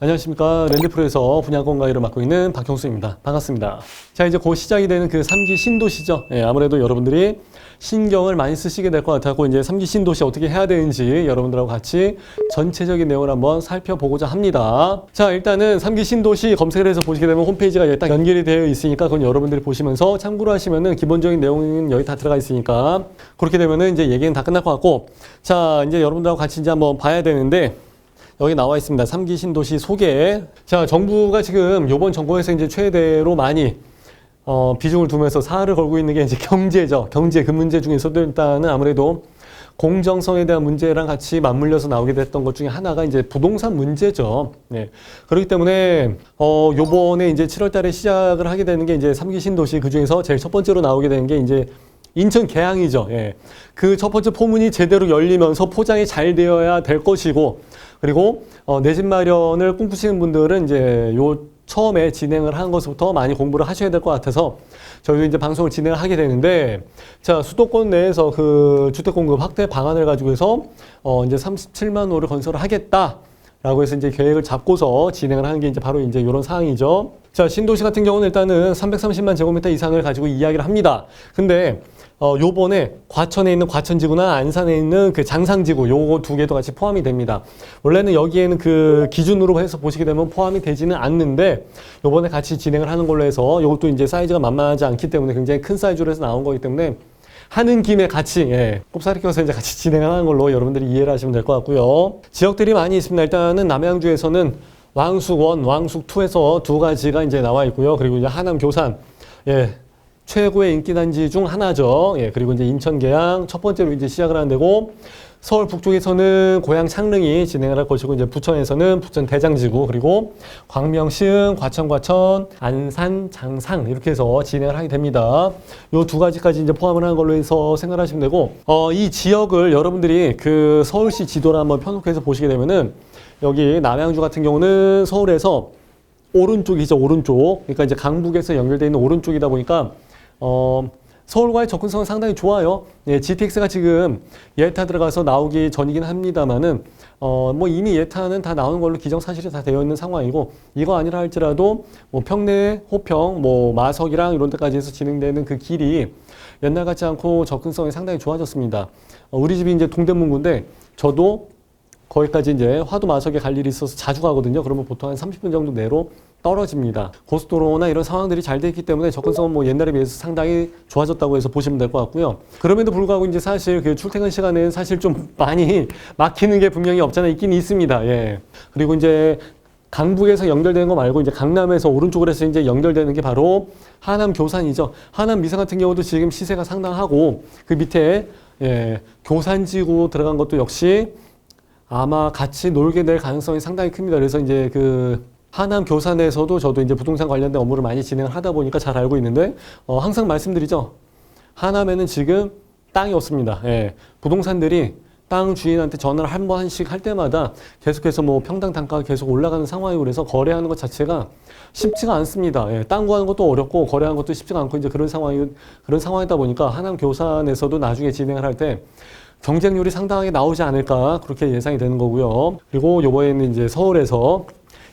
안녕하십니까. 랜드프로에서 분양권 가이를 맡고 있는 박형수입니다. 반갑습니다. 자, 이제 곧 시작이 되는 그 3기 신도시죠. 예, 아무래도 여러분들이 신경을 많이 쓰시게 될 것 같았고, 이제 3기 신도시 어떻게 해야 되는지 여러분들하고 같이 전체적인 내용을 한번 살펴보고자 합니다. 자, 일단은 3기 신도시 검색을 해서 보시게 되면 홈페이지가 일단 연결이 되어 있으니까 그건 여러분들이 보시면서 참고로 하시면은 기본적인 내용은 여기 다 들어가 있으니까 그렇게 되면은 이제 얘기는 다 끝날 것 같고, 자, 이제 여러분들하고 같이 이제 한번 봐야 되는데, 여기 나와 있습니다. 3기 신도시 소개. 자, 정부가 지금 요번 정권에서 이제 최대로 많이 비중을 두면서 사활을 걸고 있는 게 이제 경제죠. 경제, 그 문제 중에서도 일단은 아무래도 공정성에 대한 문제랑 같이 맞물려서 나오게 됐던 것 중에 하나가 이제 부동산 문제죠. 네. 그렇기 때문에 요번에 이제 7월 달에 시작을 하게 되는 게 이제 3기 신도시, 그 중에서 제일 첫 번째로 나오게 되는 게 이제 인천 계양이죠. 예. 그 첫 번째 포문이 제대로 열리면서 포장이 잘 되어야 될 것이고, 그리고 내 집 마련을 꿈꾸시는 분들은 이제 요 처음에 진행을 한 것부터 많이 공부를 하셔야 될 것 같아서 저희도 이제 방송을 진행을 하게 되는데, 자, 수도권 내에서 그 주택 공급 확대 방안을 가지고 해서 이제 37만 호를 건설을 하겠다라고 해서 이제 계획을 잡고서 진행을 하는 게 이제 바로 이제 이런 사항이죠. 자, 신도시 같은 경우는 일단은 330만 제곱미터 이상을 가지고 이야기를 합니다. 근데 요번에 과천에 있는 과천지구나 안산에 있는 그 장상지구, 요거 두 개도 같이 포함이 됩니다. 원래는 여기에는 그 기준으로 해서 보시게 되면 포함이 되지는 않는데, 요번에 같이 진행을 하는 걸로 해서 요것도 이제 사이즈가 만만하지 않기 때문에 굉장히 큰 사이즈로 해서 나온 거기 때문에 하는 김에 같이, 예, 꼽사리 껴서 이제 같이 진행을 하는 걸로 여러분들이 이해를 하시면 될 것 같고요. 지역들이 많이 있습니다. 일단은 남양주에서는 왕숙1, 왕숙2에서 두 가지가 이제 나와 있고요. 그리고 이제 하남 교산, 예, 최고의 인기 단지 중 하나죠. 예, 그리고 이제 인천 계양 첫 번째로 이제 시작을 하는 데고, 서울 북쪽에서는 고양 창릉이 진행을 할 것이고, 이제 부천에서는 부천 대장지구, 그리고 광명시흥, 과천, 안산, 장상 이렇게 해서 진행을 하게 됩니다. 요 두 가지까지 이제 포함을 하는 걸로 해서 생각하시면 되고, 이 지역을 여러분들이 그 서울시 지도를 한번 편곡해서 보시게 되면은, 여기 남양주 같은 경우는 서울에서 오른쪽이죠, 오른쪽. 그러니까 이제 강북에서 연결되어 있는 오른쪽이다 보니까 서울과의 접근성은 상당히 좋아요. 예, GTX가 지금 예타 들어가서 나오기 전이긴 합니다만은 뭐 이미 예타는 다 나오는 걸로 기정사실이 다 되어 있는 상황이고, 이거 아니라 할지라도 뭐 평내, 호평, 뭐 마석이랑 이런 데까지 해서 진행되는 그 길이 옛날 같지 않고 접근성이 상당히 좋아졌습니다. 우리 집이 이제 동대문구인데 저도 거기까지 이제 화도 마석에 갈 일이 있어서 자주 가거든요. 그러면 보통 한 30분 정도 내로 떨어집니다. 고속도로나 이런 상황들이 잘 돼 있기 때문에 접근성은 뭐 옛날에 비해서 상당히 좋아졌다고 해서 보시면 될 것 같고요. 그럼에도 불구하고 이제 사실 그 출퇴근 시간에는 사실 좀 많이 막히는 게 분명히 없잖아 있긴 있습니다. 예. 그리고 이제 강북에서 연결되는 거 말고 이제 강남에서 오른쪽으로 해서 이제 연결되는 게 바로 하남 교산이죠. 하남 미산 같은 경우도 지금 시세가 상당하고, 그 밑에, 예, 교산지구 들어간 것도 역시 아마 같이 놀게 될 가능성이 상당히 큽니다. 그래서 이제 그 하남 교산에서도 저도 이제 부동산 관련된 업무를 많이 진행을 하다 보니까 잘 알고 있는데, 항상 말씀드리죠. 하남에는 지금 땅이 없습니다. 예. 부동산들이 땅 주인한테 전화를 한 번씩 할 때마다 계속해서 뭐 평당 단가가 계속 올라가는 상황이고, 그래서 거래하는 것 자체가 쉽지가 않습니다. 예. 땅 구하는 것도 어렵고 거래하는 것도 쉽지가 않고 이제 그런 상황이다 보니까 하남 교산에서도 나중에 진행을 할 때 경쟁률이 상당하게 나오지 않을까 그렇게 예상이 되는 거고요. 그리고 요번에는 이제 서울에서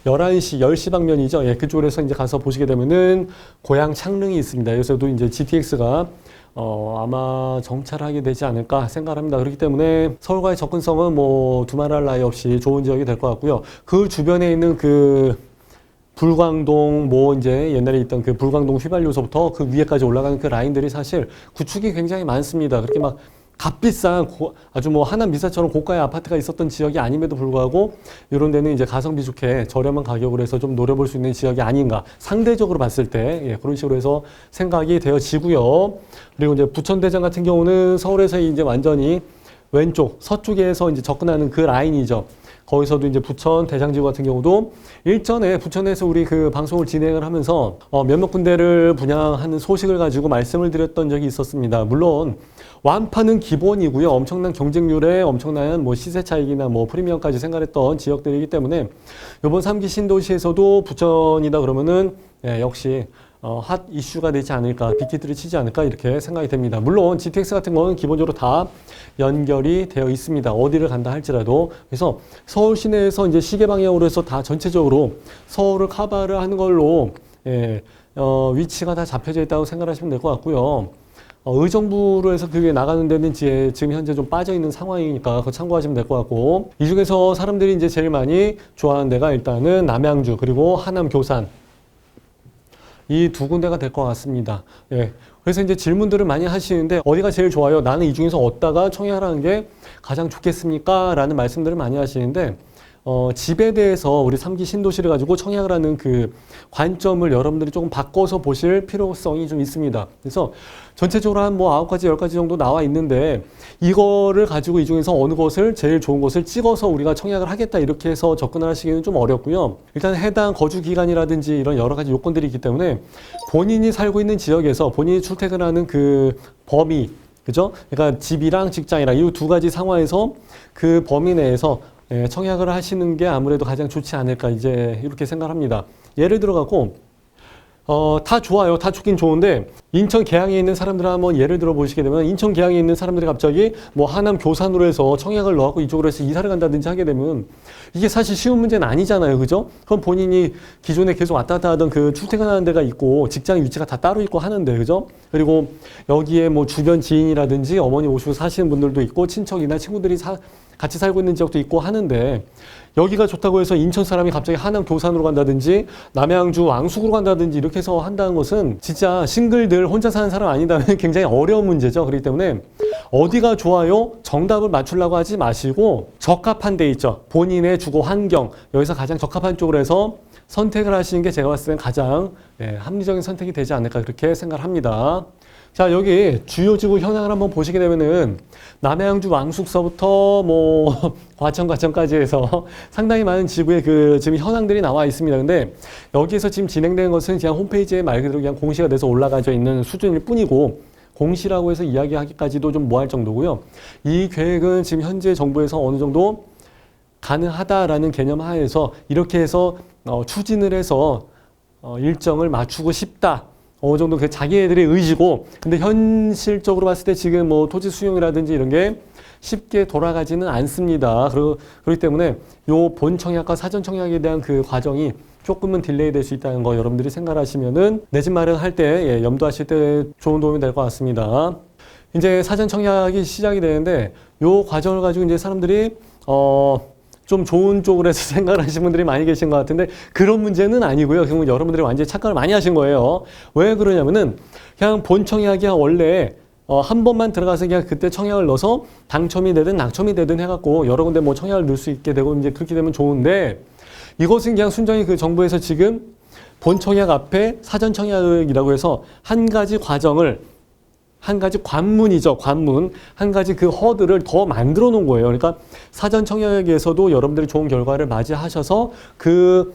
11시, 10시 방면이죠. 예, 그쪽에서 이제 가서 보시게 되면은 고양 창릉이 있습니다. 여기서도 이제 GTX가 아마 정찰하게 되지 않을까 생각합니다. 그렇기 때문에 서울과의 접근성은 뭐 두말할 나위 없이 좋은 지역이 될 것 같고요. 그 주변에 있는 그 불광동, 뭐 이제 옛날에 있던 그 불광동 휘발유소부터 그 위에까지 올라가는 그 라인들이 사실 구축이 굉장히 많습니다. 그렇게 막 값비싼 아주 뭐 하남 미사처럼 고가의 아파트가 있었던 지역이 아님에도 불구하고 이런 데는 이제 가성비 좋게 저렴한 가격으로 해서 좀 노려볼 수 있는 지역이 아닌가, 상대적으로 봤을 때, 예, 그런 식으로 해서 생각이 되어지고요. 그리고 이제 부천대장 같은 경우는 서울에서 이제 완전히 왼쪽 서쪽에서 이제 접근하는 그 라인이죠. 거기서도 이제 부천 대장지구 같은 경우도 일전에 부천에서 우리 그 방송을 진행을 하면서 몇몇 군데를 분양하는 소식을 가지고 말씀을 드렸던 적이 있었습니다. 물론 완파는 기본이고요. 엄청난 경쟁률에 엄청난 뭐 시세 차익이나 뭐 프리미엄까지 생각했던 지역들이기 때문에 이번 3기 신도시에서도 부천이다 그러면은 역시 핫 이슈가 되지 않을까, 빅히트를 치지 않을까 이렇게 생각이 됩니다. 물론 GTX 같은 거는 기본적으로 다 연결이 되어 있습니다. 어디를 간다 할지라도. 그래서 서울 시내에서 이제 시계 방향으로 해서 다 전체적으로 서울을 커버를 하는 걸로 위치가 다 잡혀져 있다고 생각하시면 될 것 같고요. 의정부로 해서 그게 나가는 데는 이제 지금 현재 좀 빠져 있는 상황이니까 그거 참고하시면 될 것 같고, 이 중에서 사람들이 이제 제일 많이 좋아하는 데가 일단은 남양주 그리고 하남 교산, 이 두 군데가 될 것 같습니다. 예. 그래서 이제 질문들을 많이 하시는데 어디가 제일 좋아요? 나는 이 중에서 어디다가 청약하는 게 가장 좋겠습니까? 라는 말씀들을 많이 하시는데 집에 대해서 우리 3기 신도시를 가지고 청약을 하는 그 관점을 여러분들이 조금 바꿔서 보실 필요성이 좀 있습니다. 그래서 전체적으로 한 뭐 9가지, 10가지 정도 나와 있는데 이거를 가지고 이 중에서 어느 것을 제일 좋은 것을 찍어서 우리가 청약을 하겠다 이렇게 해서 접근을 하시기는 좀 어렵고요. 일단 해당 거주 기간이라든지 이런 여러 가지 요건들이 있기 때문에 본인이 살고 있는 지역에서 본인이 출퇴근하는 그 범위, 그죠? 그러니까 집이랑 직장이랑 이 두 가지 상황에서 그 범위 내에서 청약을 하시는 게 아무래도 가장 좋지 않을까 이제 이렇게 생각합니다. 예를 들어 갖고 다 좋아요. 다 좋긴 좋은데 인천 계양에 있는 사람들 한번 예를 들어 보시게 되면 인천 계양에 있는 사람들이 갑자기 뭐 하남 교산으로 해서 청약을 넣어갖고 이쪽으로 해서 이사를 간다든지 하게 되면 이게 사실 쉬운 문제는 아니잖아요. 그죠? 그럼 본인이 기존에 계속 왔다 갔다 하던 그 출퇴근하는 데가 있고 직장 위치가 다 따로 있고 하는데, 그죠? 그리고 여기에 뭐 주변 지인이라든지 어머니 오시고 사시는 분들도 있고 친척이나 친구들이 같이 살고 있는 지역도 있고 하는데 여기가 좋다고 해서 인천 사람이 갑자기 하남 교산으로 간다든지 남양주 왕숙으로 간다든지 이렇게 해서 한다는 것은 진짜 싱글들 혼자 사는 사람 아니다면 굉장히 어려운 문제죠. 그렇기 때문에 어디가 좋아요? 정답을 맞추려고 하지 마시고 적합한 데 있죠. 본인의 주거 환경, 여기서 가장 적합한 쪽으로 해서 선택을 하시는 게 제가 봤을 땐 가장 합리적인 선택이 되지 않을까 그렇게 생각을 합니다. 자, 여기 주요 지구 현황을 한번 보시게 되면은 남양주 왕숙서부터 뭐 과천까지 해서 상당히 많은 지구의 그 지금 현황들이 나와 있습니다. 근데 여기에서 지금 진행된 것은 그냥 홈페이지에 말 그대로 그냥 공시가 돼서 올라가져 있는 수준일 뿐이고 공시라고 해서 이야기하기까지도 좀 뭐할 정도고요. 이 계획은 지금 현재 정부에서 어느 정도 가능하다라는 개념 하에서 이렇게 해서 추진을 해서 일정을 맞추고 싶다. 어느 정도 그 자기네들의 의지고, 근데 현실적으로 봤을 때 지금 뭐 토지 수용이라든지 이런 게 쉽게 돌아가지는 않습니다. 그렇기 때문에 요 본 청약과 사전 청약에 대한 그 과정이 조금은 딜레이 될 수 있다는 거 여러분들이 생각하시면은 내 집 마련할 때 염두하실 때 좋은 도움이 될 것 같습니다. 이제 사전 청약이 시작이 되는데 요 과정을 가지고 이제 사람들이 좀 좋은 쪽으로 해서 생각을 하시는 분들이 많이 계신 것 같은데 그런 문제는 아니고요. 그건 여러분들이 완전히 착각을 많이 하신 거예요. 왜 그러냐면은 그냥 본 청약이 원래 한 번만 들어가서 그냥 그때 청약을 넣어서 당첨이 되든 낙첨이 되든 해갖고 여러 군데 뭐 청약을 넣을 수 있게 되고 이제 그렇게 되면 좋은데 이것은 그냥 순전히 그 정부에서 지금 본 청약 앞에 사전 청약이라고 해서 한 가지 과정을 한 가지 관문이죠. 관문. 한 가지 그 허들을 더 만들어 놓은 거예요. 그러니까 사전 청약에서도 여러분들이 좋은 결과를 맞이하셔서 그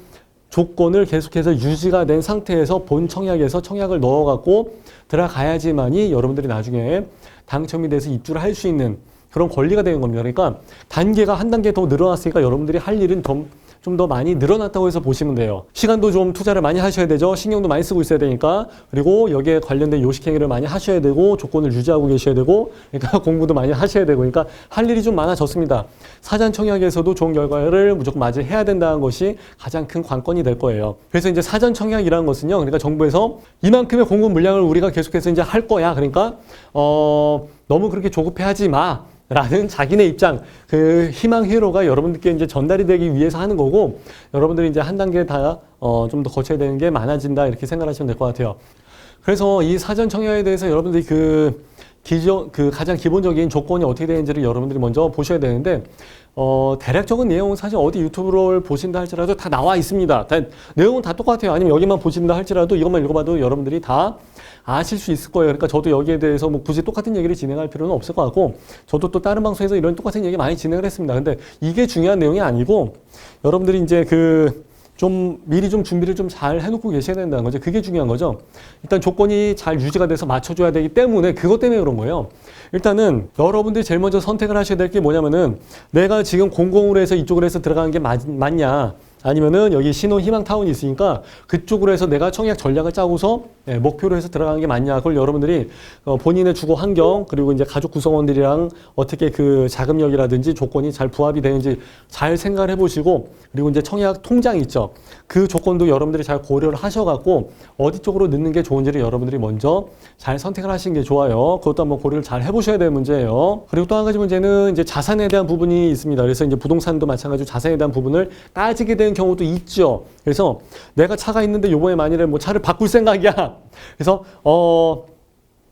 조건을 계속해서 유지가 된 상태에서 본 청약에서 청약을 넣어갖고 들어가야지만이 여러분들이 나중에 당첨이 돼서 입주를 할 수 있는 그런 권리가 되는 겁니다. 그러니까 단계가 한 단계 더 늘어났으니까 여러분들이 할 일은 좀 더 많이 늘어났다고 해서 보시면 돼요. 시간도 좀 투자를 많이 하셔야 되죠. 신경도 많이 쓰고 있어야 되니까. 그리고 여기에 관련된 요식행위를 많이 하셔야 되고 조건을 유지하고 계셔야 되고 그러니까 공부도 많이 하셔야 되고 그러니까 할 일이 좀 많아졌습니다. 사전 청약에서도 좋은 결과를 무조건 맞이해야 된다는 것이 가장 큰 관건이 될 거예요. 그래서 이제 사전 청약이라는 것은요. 그러니까 정부에서 이만큼의 공급 물량을 우리가 계속해서 이제 할 거야. 그러니까 너무 그렇게 조급해하지 마. 라는 자기네 입장, 그 희망 회로가 여러분들께 이제 전달이 되기 위해서 하는 거고, 여러분들이 이제 한 단계 다, 좀 더 거쳐야 되는 게 많아진다, 이렇게 생각하시면 될 것 같아요. 그래서 이 사전 청약에 대해서 여러분들이 그 가장 기본적인 조건이 어떻게 되는지를 여러분들이 먼저 보셔야 되는데, 대략적인 내용은 사실 어디 유튜브를 보신다 할지라도 다 나와 있습니다. 내용은 다 똑같아요. 아니면 여기만 보신다 할지라도 이것만 읽어봐도 여러분들이 다 아실 수 있을 거예요. 그러니까 저도 여기에 대해서 뭐 굳이 똑같은 얘기를 진행할 필요는 없을 것 같고, 저도 또 다른 방송에서 이런 똑같은 얘기 많이 진행을 했습니다. 근데 이게 중요한 내용이 아니고, 여러분들이 이제 좀 미리 좀 준비를 좀 잘 해놓고 계셔야 된다는 거죠. 그게 중요한 거죠. 일단 조건이 잘 유지가 돼서 맞춰줘야 되기 때문에 그것 때문에 그런 거예요. 일단은 여러분들이 제일 먼저 선택을 하셔야 될 게 뭐냐면은 내가 지금 공공으로 해서 이쪽으로 해서 들어가는 게 맞냐, 아니면은 여기 신혼희망타운이 있으니까 그쪽으로 해서 내가 청약 전략을 짜고서 목표로 해서 들어가는 게 맞냐. 그걸 여러분들이 본인의 주거 환경 그리고 이제 가족 구성원들이랑 어떻게 그 자금력이라든지 조건이 잘 부합이 되는지 잘 생각을 해보시고, 그리고 이제 청약 통장 있죠. 그 조건도 여러분들이 잘 고려를 하셔갖고 어디 쪽으로 넣는 게 좋은지를 여러분들이 먼저 잘 선택을 하시는 게 좋아요. 그것도 한번 고려를 잘 해보셔야 될 문제예요. 그리고 또 한 가지 문제는 이제 자산에 대한 부분이 있습니다. 그래서 이제 부동산도 마찬가지로 자산에 대한 부분을 따지게 되는 경우도 있죠. 그래서 내가 차가 있는데 요번에 만일에 뭐 차를 바꿀 생각이야. 그래서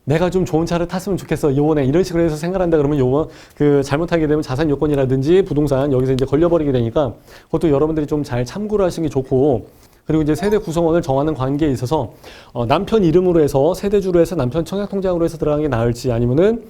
내가 좀 좋은 차를 탔으면 좋겠어 요번에, 이런 식으로 해서 생각한다 그러면 요번 그 잘못하게 되면 자산 요건이라든지 부동산 여기서 이제 걸려버리게 되니까 그것도 여러분들이 좀 잘 참고를 하시는 게 좋고, 그리고 이제 세대 구성원을 정하는 관계에 있어서 남편 이름으로 해서 세대주로 해서 남편 청약통장으로 해서 들어가는 게 나을지, 아니면은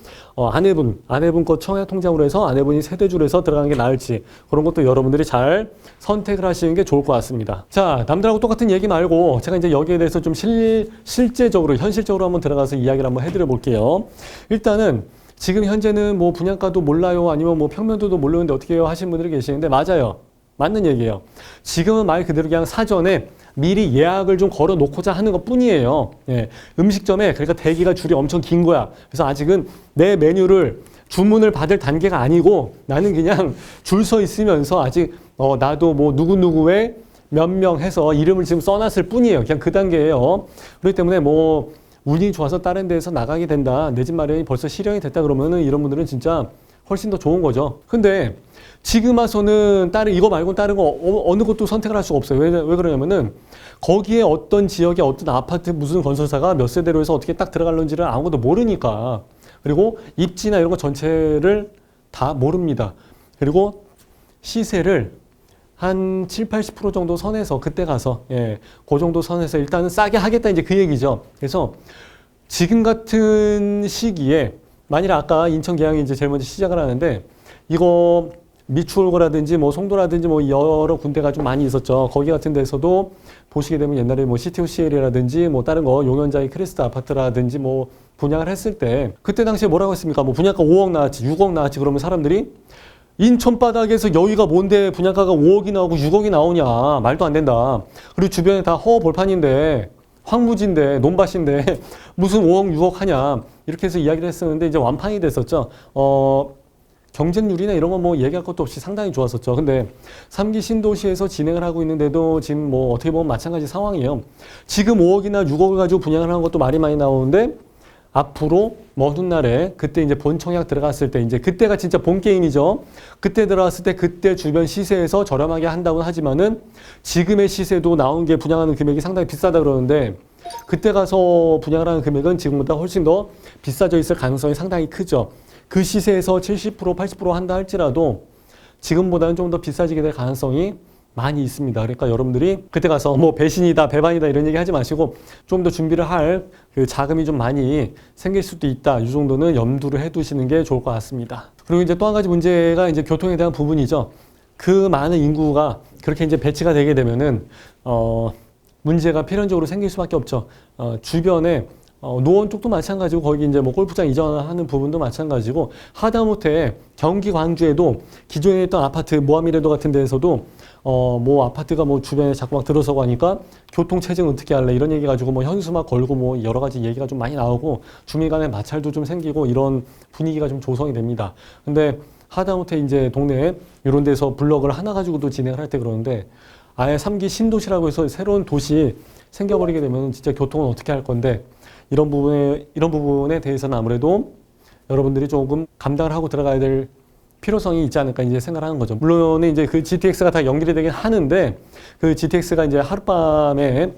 아내분 거 청약통장으로 해서 아내분이 세대주로 해서 들어가는 게 나을지, 그런 것도 여러분들이 잘 선택을 하시는 게 좋을 것 같습니다. 자, 남들하고 똑같은 얘기 말고 제가 이제 여기에 대해서 좀 실제적으로 현실적으로 한번 들어가서 이야기를 한번 해드려 볼게요. 일단은 지금 현재는 뭐 분양가도 몰라요, 아니면 뭐 평면도도 모르는데 어떻게 해요 하시는 분들이 계시는데, 맞아요. 맞는 얘기예요. 지금은 말 그대로 그냥 사전에 미리 예약을 좀 걸어 놓고자 하는 것 뿐이에요. 예. 음식점에 그러니까 대기가 줄이 엄청 긴 거야. 그래서 아직은 내 메뉴를 주문을 받을 단계가 아니고 나는 그냥 줄 서 있으면서 아직 나도 뭐 누구누구의 몇 명 해서 이름을 지금 써놨을 뿐이에요. 그냥 그 단계예요. 그렇기 때문에 뭐 운이 좋아서 다른 데에서 나가게 된다, 내 집 마련이 벌써 실현이 됐다 그러면은 이런 분들은 진짜 훨씬 더 좋은 거죠. 근데 지금 와서는 이거 말고 다른 거 어느 것도 선택을 할 수가 없어요. 왜 그러냐면은 거기에 어떤 지역에 어떤 아파트 무슨 건설사가 몇 세대로 해서 어떻게 딱 들어갈는지를 아무것도 모르니까. 그리고 입지나 이런 거 전체를 다 모릅니다. 그리고 시세를 한 7, 80% 정도 선에서 그때 가서 그 정도 선에서 일단은 싸게 하겠다, 이제 그 얘기죠. 그래서 지금 같은 시기에 만일 아까 인천 계양이 이제 제일 먼저 시작을 하는데, 이거 미추홀거라든지 뭐 송도라든지 뭐 여러 군데가 좀 많이 있었죠. 거기 같은 데서도 보시게 되면 옛날에 뭐 CTOCL이라든지 뭐 다른 거 용현자의 크리스트 아파트라든지 뭐 분양을 했을 때 그때 당시에 뭐라고 했습니까? 뭐 분양가 5억 나왔지, 6억 나왔지. 그러면 사람들이 인천 바닥에서 여기가 뭔데 분양가가 5억이 나오고 6억이 나오냐, 말도 안 된다. 그리고 주변에 다 허허벌판인데 황무지인데 논밭인데 무슨 5억 6억 하냐, 이렇게 해서 이야기를 했었는데 이제 완판이 됐었죠. 경쟁률이나 이런 거 뭐 얘기할 것도 없이 상당히 좋았었죠. 근데 3기 신도시에서 진행을 하고 있는데도 지금 뭐 어떻게 보면 마찬가지 상황이에요. 지금 5억이나 6억을 가지고 분양을 하는 것도 말이 많이 나오는데, 앞으로 먼 훗날에 그때 이제 본 청약 들어갔을 때 이제 그때가 진짜 본 게임이죠. 그때 들어갔을 때 그때 주변 시세에서 저렴하게 한다고 하지만은 지금의 시세도 나온 게 분양하는 금액이 상당히 비싸다 그러는데, 그때 가서 분양을 하는 금액은 지금보다 훨씬 더 비싸져 있을 가능성이 상당히 크죠. 그 시세에서 70%, 80% 한다 할지라도 지금보다는 좀 더 비싸지게 될 가능성이 많이 있습니다. 그러니까 여러분들이 그때 가서 뭐 배신이다, 배반이다 이런 얘기 하지 마시고 좀 더 준비를 할 그 자금이 좀 많이 생길 수도 있다. 이 정도는 염두를 해 두시는 게 좋을 것 같습니다. 그리고 이제 또 한 가지 문제가 이제 교통에 대한 부분이죠. 그 많은 인구가 그렇게 이제 배치가 되게 되면은 문제가 필연적으로 생길 수밖에 없죠. 주변에 노원 쪽도 마찬가지고 거기 이제 뭐 골프장 이전하는 부분도 마찬가지고, 하다못해 경기 광주에도 기존에 있던 아파트 모하미레도 같은 데에서도 뭐 아파트가 뭐 주변에 자꾸 막 들어서고 하니까 교통 체증 어떻게 할래 이런 얘기 가지고 뭐 현수막 걸고 뭐 여러 가지 얘기가 좀 많이 나오고 주민 간의 마찰도 좀 생기고 이런 분위기가 좀 조성이 됩니다. 근데 하다못해 이제 동네에 이런 데서 블럭을 하나 가지고도 진행을 할 때 그러는데, 아예 3기 신도시라고 해서 새로운 도시 생겨버리게 되면 진짜 교통은 어떻게 할 건데, 이런 부분에 대해서는 아무래도 여러분들이 조금 감당을 하고 들어가야 될 필요성이 있지 않을까 이제 생각을 하는 거죠. 물론 이제 그 GTX가 다 연결이 되긴 하는데, 그 GTX가 이제 하룻밤에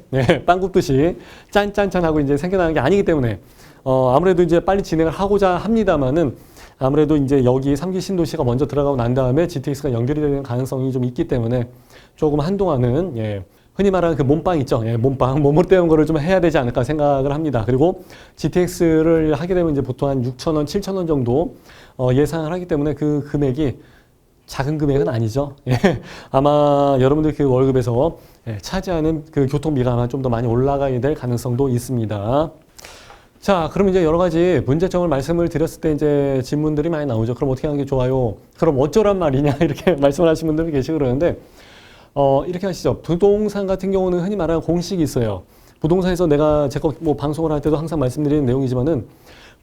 빵 굽듯이 짠짠짠 하고 이제 생겨나는 게 아니기 때문에 아무래도 이제 빨리 진행을 하고자 합니다만은, 아무래도 이제 여기 3기 신도시가 먼저 들어가고 난 다음에 GTX가 연결이 되는 가능성이 좀 있기 때문에 조금 한동안은 흔히 말하는 그 몸빵 있죠. 몸빵, 몸을 때운 거를 좀 해야 되지 않을까 생각을 합니다. 그리고 GTX를 하게 되면 이제 보통 한 6,000원, 7,000원 정도 예상을 하기 때문에 그 금액이 작은 금액은 아니죠. 예, 아마 여러분들 그 월급에서 차지하는 그 교통비가 아마 좀 더 많이 올라가게 될 가능성도 있습니다. 자, 그럼 이제 여러 가지 문제점을 말씀을 드렸을 때 이제 질문들이 많이 나오죠. 그럼 어떻게 하는 게 좋아요? 그럼 어쩌란 말이냐? 이렇게 말씀을 하시는 분들이 계시고 그러는데, 이렇게 하시죠. 부동산 같은 경우는 흔히 말하는 공식이 있어요. 부동산에서 내가 제 거 뭐 방송을 할 때도 항상 말씀드리는 내용이지만은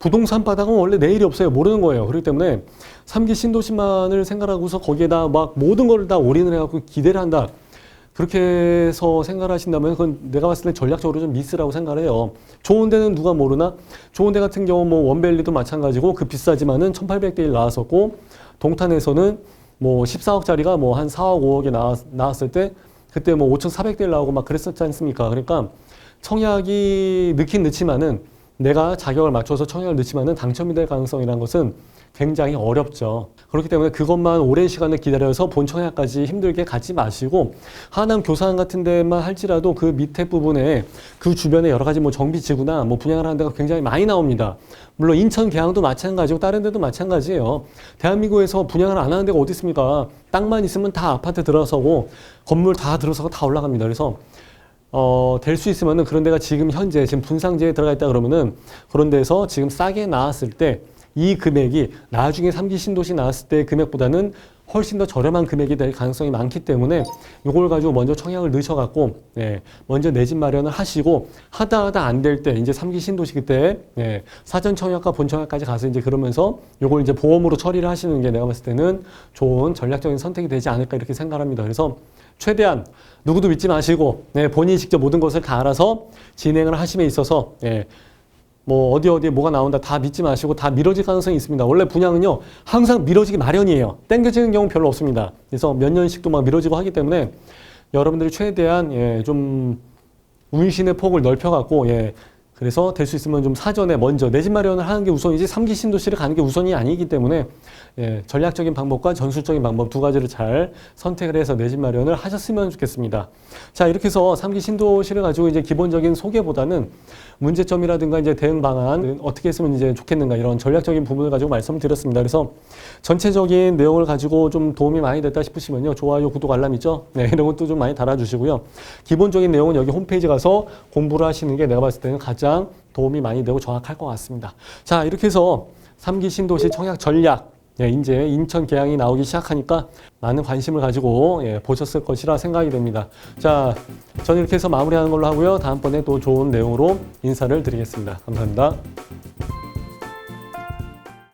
부동산 바닥은 원래 내일이 없어요. 모르는 거예요. 그렇기 때문에 3기 신도시만을 생각하고서 거기에다 막 모든 걸 다 올인을 해갖고 기대를 한다. 그렇게 해서 생각을 하신다면 그건 내가 봤을 때 전략적으로 좀 미스라고 생각을 해요. 좋은 데는 누가 모르나? 좋은 데 같은 경우 뭐 원밸리도 마찬가지고 그 비싸지만은 1800대 1 나왔었고 동탄에서는 뭐 14억짜리가 뭐 한 4억 5억에 나왔을 때 그때 뭐 5,400대 1 나오고 막 그랬었지 않습니까? 그러니까 청약이 넣긴 넣지만은 내가 자격을 맞춰서 청약을 넣지만은 당첨이 될 가능성이라는 것은 굉장히 어렵죠. 그렇기 때문에 그것만 오랜 시간을 기다려서 본 청약까지 힘들게 가지 마시고 하남 교산 같은 데만 할지라도 그 밑에 부분에 그 주변에 여러 가지 뭐 정비지구나 뭐 분양을 하는 데가 굉장히 많이 나옵니다. 물론 인천 계양도 마찬가지고 다른 데도 마찬가지예요. 대한민국에서 분양을 안 하는 데가 어디 있습니까? 땅만 있으면 다 아파트 들어서고 건물 다 들어서고 다 올라갑니다. 그래서 될 수 있으면은 그런 데가 지금 현재 지금 분상지에 들어가 있다 그러면은 그런 데서 지금 싸게 나왔을 때 이 금액이 나중에 3기 신도시 나왔을 때 금액보다는 훨씬 더 저렴한 금액이 될 가능성이 많기 때문에 이걸 가지고 먼저 청약을 넣으셔갖고 먼저 내 집 마련을 하시고 하다 안 될 때 이제 3기 신도시 그때 사전 청약과 본 청약까지 가서 이제 그러면서 이걸 이제 보험으로 처리를 하시는 게 내가 봤을 때는 좋은 전략적인 선택이 되지 않을까 이렇게 생각합니다. 그래서 최대한 누구도 믿지 마시고 본인이 직접 모든 것을 다 알아서 진행을 하심에 있어서 뭐 어디에 뭐가 나온다 다 믿지 마시고 다 미뤄질 가능성이 있습니다. 원래 분양은요 항상 미뤄지기 마련이에요. 땡겨지는 경우 별로 없습니다. 그래서 몇 년씩도 막 미뤄지고 하기 때문에 여러분들이 최대한 좀 운신의 폭을 넓혀갖고 그래서 될 수 있으면 좀 사전에 먼저 내 집 마련을 하는 게 우선이지 3기 신도시를 가는 게 우선이 아니기 때문에 전략적인 방법과 전술적인 방법 두 가지를 잘 선택을 해서 내 집 마련을 하셨으면 좋겠습니다. 자, 이렇게 해서 3기 신도시를 가지고 이제 기본적인 소개보다는 문제점이라든가 이제 대응 방안 어떻게 했으면 이제 좋겠는가 이런 전략적인 부분을 가지고 말씀을 드렸습니다. 그래서 전체적인 내용을 가지고 좀 도움이 많이 됐다 싶으시면요. 좋아요, 구독, 알람 있죠? 이런 것도 좀 많이 달아주시고요. 기본적인 내용은 여기 홈페이지 가서 공부를 하시는 게 내가 봤을 때는 가장 도움이 많이 되고 정확할 것 같습니다. 자, 이렇게 해서 3기 신도시 청약 전략 이제 인천 계양이 나오기 시작하니까 많은 관심을 가지고 보셨을 것이라 생각이 됩니다. 자, 저는 이렇게 해서 마무리하는 걸로 하고요. 다음번에 또 좋은 내용으로 인사를 드리겠습니다. 감사합니다.